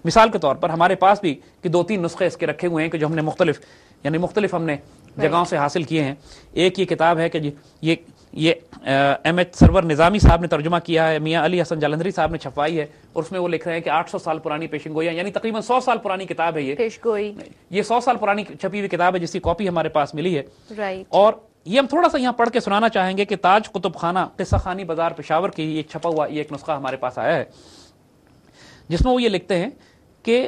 مثال کے طور پر ہمارے پاس بھی کہ 2-3 نسخے اس کے رکھے ہوئے ہیں کہ جو ہم نے مختلف ہم نے جگہوں سے حاصل کیے ہیں. ایک یہ کتاب ہے کہ یہ ایم ایچ سرور نظامی صاحب نے ترجمہ کیا ہے, میاں علی حسن جالندھری صاحب نے چھپوائی ہے, اور اس میں وہ لکھ رہے ہیں کہ 800 سال پرانی پیشن گوئی, یعنی تقریباً 100 سال پرانی کتاب ہے یہ 100 سال پرانی چھپی ہوئی کتاب ہے جس کی کاپی ہمارے پاس ملی ہے. اور یہ ہم تھوڑا سا یہاں پڑھ کے سنانا چاہیں گے کہ تاج قطب خانہ قصہ خانی بازار پشاور کی یہ چھپا ہوا یہ ایک نسخہ ہمارے پاس آیا ہے, جس میں وہ یہ لکھتے ہیں کہ,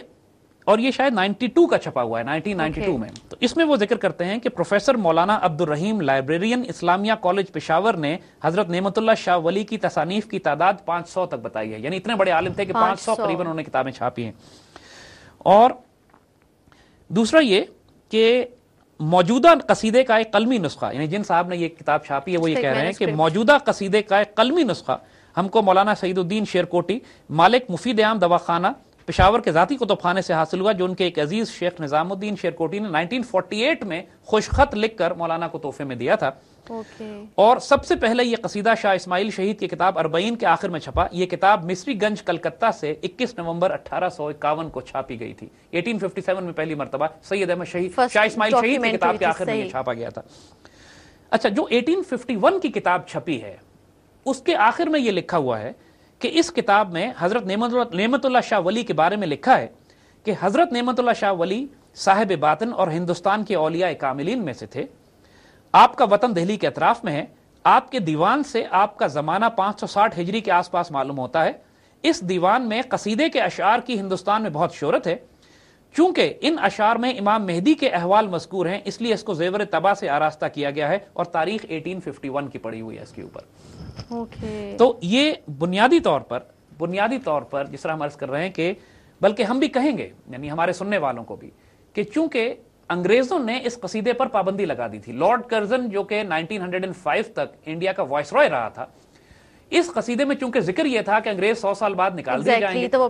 اور یہ شاید 92 کا چھپا ہوا ہے 1992 میں, تو اس میں وہ ذکر کرتے ہیں کہ پروفیسر مولانا عبد الرحیم لائبریرین اسلامیہ کالج پشاور نے حضرت نعمت اللہ شاہ ولی کی تصانیف کی تعداد 500 تک بتائی ہے, یعنی اتنے بڑے عالم تھے کہ 500 قریباً انہوں نے کتابیں چھاپی ہیں. اور دوسرا یہ کہ موجودہ قصیدے کا ایک قلمی نسخہ, یعنی جن صاحب نے یہ کتاب چھاپی ہے وہ یہ کہہ رہے ہیں کہ موجودہ قصیدے کا ایک قلمی نسخہ ہم کو مولانا سعید الدین شیرکوٹی مالک مفید عام دواخانہ پشاور کے ذاتی کتب خانے سے حاصل ہوا, جو ان کے ایک عزیز شیخ نظام الدین شیرکوٹی نے 1948 میں خوش خط لکھ کر مولانا کو تحفے میں دیا تھا. اور سب سے پہلے یہ قصیدہ شاہ اسماعیل شہید کی کتاب 40 کے آخر میں چھپا. یہ کتاب مصری گنج کلکتہ سے 21 نومبر 1851 کو چھاپی گئی تھی. 1857 میں پہلی مرتبہ سید احمد شہید شاہ اسماعیل شہید کی کتاب کے آخر میں یہ چھاپا گیا تھا. اچھا, جو 1851 کی کتاب چھپی ہے اس کے آخر میں یہ لکھا ہوا ہے کہ اس کتاب میں حضرت نعمت اللہ شاہ ولی کے بارے میں لکھا ہے کہ حضرت نعمت اللہ شاہ ولی صاحب باطن اور ہندوستان کے اولیاء کاملین میں سے تھے. آپ کا وطن دہلی کے اطراف میں ہے. آپ کے دیوان سے آپ کا زمانہ 560 ہجری کے آس پاس معلوم ہوتا ہے. اس دیوان میں قصیدے کے اشعار کی ہندوستان میں بہت شہرت ہے. چونکہ ان اشعار میں امام مہدی کے احوال مذکور ہیں, اس لیے اس کو زیور طبع سے آراستہ کیا گیا ہے, اور تاریخ 1851 کی پڑی ہوئی ہے اس کے اوپر. تو یہ بنیادی طور پر جس طرح ہم عرض کر رہے ہیں کہ بلکہ ہم بھی کہیں گے, یعنی ہمارے سننے والوں کو بھی, کہ چونکہ انگریزوں نے اس قصیدے پر پابندی لگا دی تھی. لارڈ کرزن جو کہ 1905 تک انڈیا کا وائس رائے رہا تھا, اس قصیدے میں چونکہ ذکر یہ تھا کہ انگریز 100 سال بعد نکال دیے جائیں گے, تو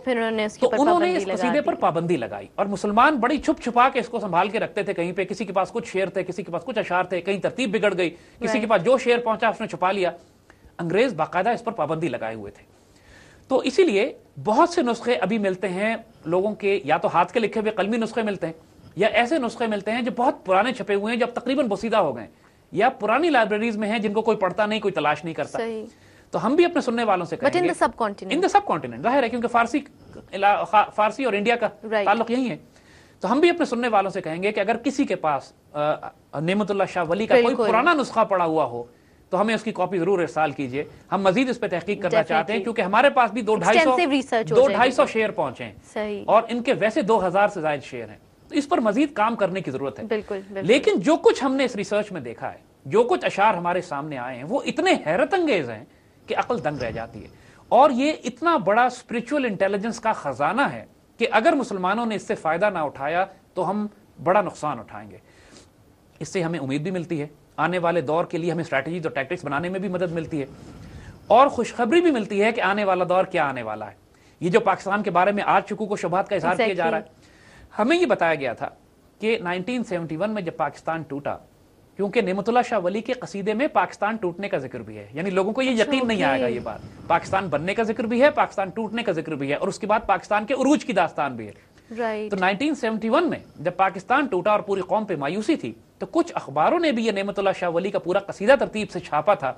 انہوں نے اس قصیدے پر پابندی لگائی. اور مسلمان بڑی چھپ چھپا کے اس کو سنبھال کے رکھتے تھے, کہیں پہ کسی کے پاس کچھ شعر تھے, کسی کے پاس کچھ اشعار تھے, کہیں ترتیب بگڑ گئی, کسی کے پاس جو شعر پہنچا اس نے چھپا لیا. انگریز باقاعدہ اس پر پابندی لگائے ہوئے تھے. تو اسی لیے بہت سے نسخے ابھی ملتے ہیں لوگوں کے, یا تو ہاتھ کے لکھے ہوئے قلمی نسخے ملتے ہیں, یا ایسے نسخے ملتے ہیں جو بہت پرانے چھپے ہوئے ہیں, جو اب تقریباً بوسیدہ ہو گئے, یا پرانی لائبریریز میں ہیں جن کو کوئی پڑھتا نہیں, کوئی تلاش نہیں کرتا. تو ہم بھی اپنے سننے والوں سے کہیں گے, ان دا سب کانٹیننٹ ظاہر ہے کیونکہ فارسی اور انڈیا کا تعلق یہی ہے. تو ہم بھی اپنے سننے والوں سے کہیں گے کہ اگر کسی کے پاس نعمت اللہ شاہ ولی کا کوئی پرانا نسخہ پڑا ہوا ہو تو ہمیں اس کی کاپی ضرور ارسال کیجئے. ہم مزید اس پہ تحقیق کرنا چاہتے ہیں, کیونکہ ہمارے پاس بھی 200-250 شعر پہنچے ہیں, اور ان کے ویسے 2000 سے زائد شعر ہیں. تو اس پر مزید کام کرنے کی ضرورت ہے. لیکن جو کچھ ہم نے اس ریسرچ میں دیکھا ہے, جو کچھ اشعار ہمارے سامنے آئے ہیں, وہ اتنے حیرت انگیز ہیں کہ عقل دنگ رہ جاتی ہے. اور یہ اتنا بڑا اسپرچول انٹیلیجنس کا خزانہ ہے کہ اگر مسلمانوں نے اس سے فائدہ نہ اٹھایا تو ہم بڑا نقصان اٹھائیں گے. اس سے ہمیں امید بھی ملتی ہے, آنے والے دور کے لیے ہمیں اسٹریٹجیز اور ٹیکٹکس بنانے میں بھی مدد ملتی ہے, اور خوشخبری بھی ملتی ہے کہ آنے والا دور کیا آنے والا ہے. یہ جو پاکستان کے بارے میں آج شکوک و شبہات کا اظہار کیا جا رہا ہے, ہمیں یہ بتایا گیا تھا کہ 1971 میں جب پاکستان ٹوٹا, کیونکہ نعمت اللہ شاہ ولی کے قصیدے میں پاکستان ٹوٹنے کا ذکر بھی ہے, یعنی لوگوں کو یہ یقین نہیں آئے گا یہ بات, پاکستان بننے کا ذکر بھی ہے, پاکستان ٹوٹنے کا ذکر بھی ہے, اور اس کے بعد پاکستان کے عروج کی داستان بھی ہے. تو 1971 میں جب پاکستان ٹوٹا اور پوری قوم پہ مایوسی تھی, تو کچھ اخباروں نے بھی یہ نعمت اللہ شاہ ولی کا پورا قصیدہ ترتیب سے چھاپا تھا,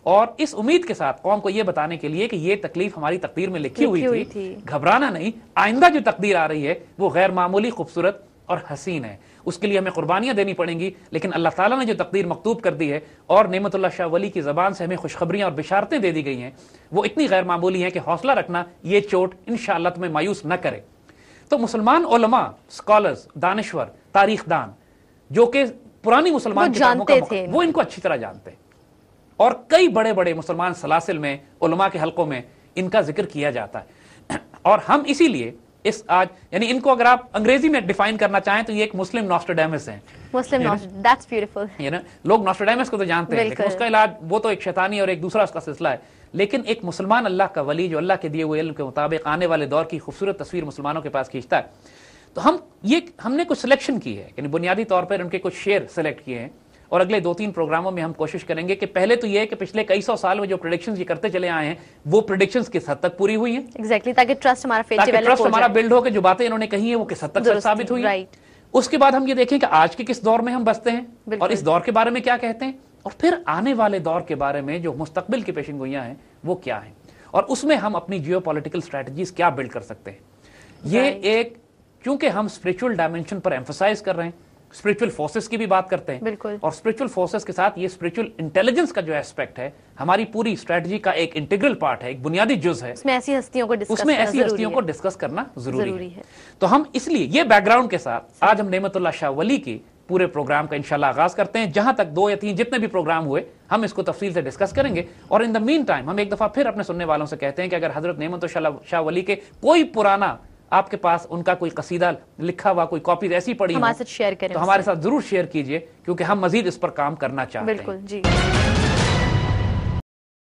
اور اس امید کے ساتھ قوم کو یہ بتانے کے لیے کہ یہ تکلیف ہماری تقدیر میں لکھی ہوئی تھی, گھبرانا نہیں, آئندہ جو تقدیر آ رہی ہے وہ غیر معمولی خوبصورت اور حسین ہے, اس کے لیے ہمیں قربانیاں دینی پڑیں گی, لیکن اللہ تعالیٰ نے جو تقدیر مکتوب کر دی ہے اور نعمت اللہ شاہ ولی کی زبان سے ہمیں خوشخبریاں اور بشارتیں دے دی گئی ہیں, وہ اتنی غیر معمولی ہیں کہ حوصلہ رکھنا, یہ چوٹ انشاءاللہ تمہیں مایوس نہ کرے. تو مسلمان علماء, اسکالرز, دانشور, تاریخ دان جو کہ پرانی مسلمان کتابوں کا وہ ان کو اچھی طرح جانتے ہیں, اور کئی بڑے بڑے مسلمان سلاسل میں, علماء کے حلقوں میں ان کا ذکر کیا جاتا ہے. اور ہم اسی لیے اس آج, یعنی ان کو اگر آپ انگریزی میں ڈیفائن کرنا چاہیں تو یہ ایک مسلم نوسٹرڈیمس ہیں. that's beautiful. لوگ نوسٹرڈیمس کو تو جانتے ہیں, لیکن اس کا علاج وہ تو ایک شیطانی اور ایک دوسرا اس کا سلسلہ ہے. لیکن ایک مسلمان اللہ کا ولی جو اللہ کے دیے ہوئے علم کے مطابق آنے والے دور کی خوبصورت تصویر مسلمانوں کے پاس کھینچتا ہے. تو ہم نے کچھ سلیکشن کی ہے, یعنی بنیادی طور پر ان کے کچھ شعر سلیکٹ کیے ہیں, اور اگلے 2-3 پروگراموں میں ہم کوشش کریں گے کہ پہلے تو یہ ہے کہ پچھلے کئی سو سال میں جو پریڈکشنز یہ کرتے چلے آئے ہیں وہ پریڈکشنز کس حد تک پوری ہوئی ہیں ایگزیکٹلی، تاکہ ٹرسٹ ہمارا بلڈ ہو کہ جو باتیں انہوں نے کہی ہیں وہ کس حد تک سچ ثابت ہوئی ہیں. اس کے بعد ہم یہ دیکھیں کہ آج کے کس دور میں ہم بستے ہیں اور اس دور کے بارے میں کیا کہتے ہیں، اور پھر آنے والے دور کے بارے میں جو مستقبل کی پیشن گوئیاں ہیں وہ کیا ہیں، اور اس میں ہم اپنی جیو پولیٹیکل اسٹریٹجیز کیا بلڈ کر سکتے ہیں. یہ ایک کیونکہ ہم اسپرچل ڈائمینشن پر ایمفسائز کر رہے ہیں، اسپرچل فورسز کی بھی بات کرتے ہیں، اور اسپرچل فورسز کے ساتھ یہ اسپرچل انٹیلیجنس کا جو ایسپیکٹ ہے ہماری پوری اسٹریٹجی کا ایک انٹیگرل پارٹ ہے، ایک بنیادی جز ہے. اس میں ایسی ہستیوں کو ڈسکس کرنا ضروری ہے. تو ہم اس لیے یہ بیک گراؤنڈ کے ساتھ آج ہم نعمت اللہ شاہ ولی کی پورے پروگرام کا انشاءاللہ آغاز کرتے ہیں. جہاں تک 2 یا 3 جتنے بھی پروگرام ہوئے ہم اس کو تفصیل سے ڈسکس کریں گے. اور ان دا مین ٹائم ہم ایک دفعہ پھر اپنے سننے والوں سے کہتے ہیں کہ اگر حضرت نعمت اللہ شاہ ولی کے کوئی پرانا آپ کے پاس ان کا کوئی قصیدہ لکھا ہوا کوئی کاپیز ایسی پڑی ہوں تو ہمارے ساتھ ضرور شیئر کیجئے، کیونکہ ہم مزید اس پر کام کرنا چاہتے ہیں. بالکل جی.